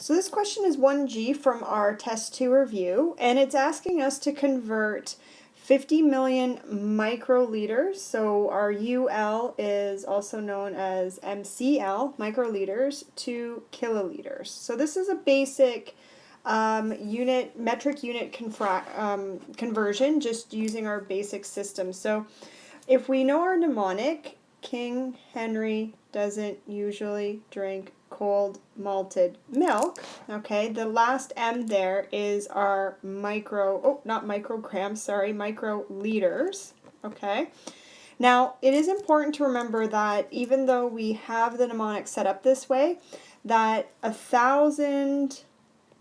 So this question is 1G from our test 2 review, and it's asking us to convert 50 million microliters, so our UL is also known as mcL, microliters, to kiloliters. So this is a basic metric unit conversion, just using our basic system. So if we know our mnemonic, King Henry doesn't usually drink cold malted milk. Okay, the last M there is our microliters. Okay, now it is important to remember that even though we have the mnemonic set up this way, that 1,000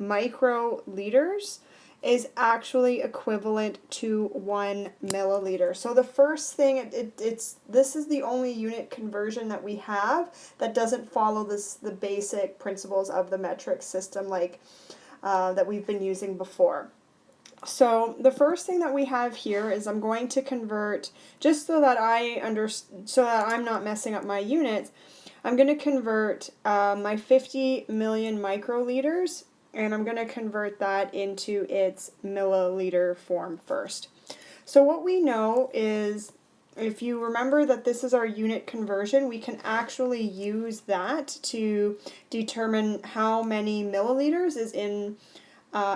microliters is actually equivalent to 1 milliliter. So the first thing, this is the only unit conversion that we have that doesn't follow the basic principles of the metric system like that we've been using before. So the first thing that we have here is I'm going to convert, just so that so that I'm not messing up my units, I'm going to convert my 50 million microliters, and I'm going to convert that into its milliliter form first. So what we know is, if you remember that this is our unit conversion, we can actually use that to determine how many milliliters is in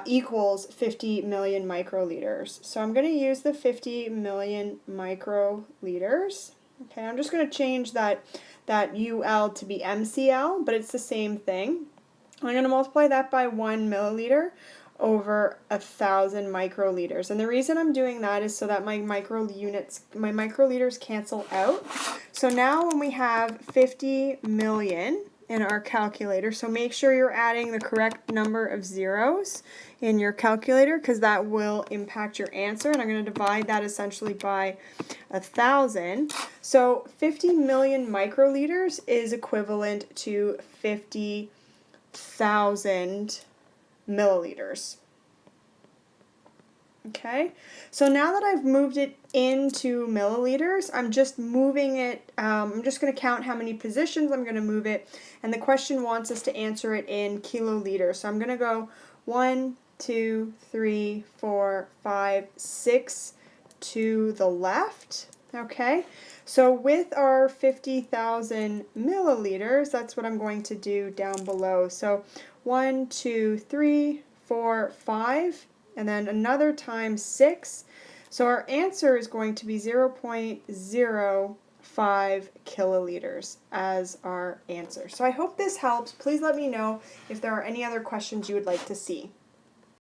equals 50 million microliters. So I'm going to use the 50 million microliters. Okay, I'm just going to change that UL to be MCL, but it's the same thing. I'm going to multiply that by 1 milliliter over 1,000 microliters. And the reason I'm doing that is so that my microliters cancel out. So now when we have 50 million in our calculator, so make sure you're adding the correct number of zeros in your calculator, because that will impact your answer. And I'm going to divide that essentially by 1,000. So 50 million microliters is equivalent to 50,000 milliliters. Okay, so now that I've moved it into milliliters, I'm just moving it, I'm just going to count how many positions I'm going to move it, and the question wants us to answer it in kiloliters. So I'm going to go 1, 2, 3, 4, 5, 6 to the left. Okay, so with our 50,000 milliliters, that's what I'm going to do down below. So 1, 2, 3, 4, 5, and then another time 6. So our answer is going to be 0.05 kiloliters as our answer. So I hope this helps. Please let me know if there are any other questions you would like to see.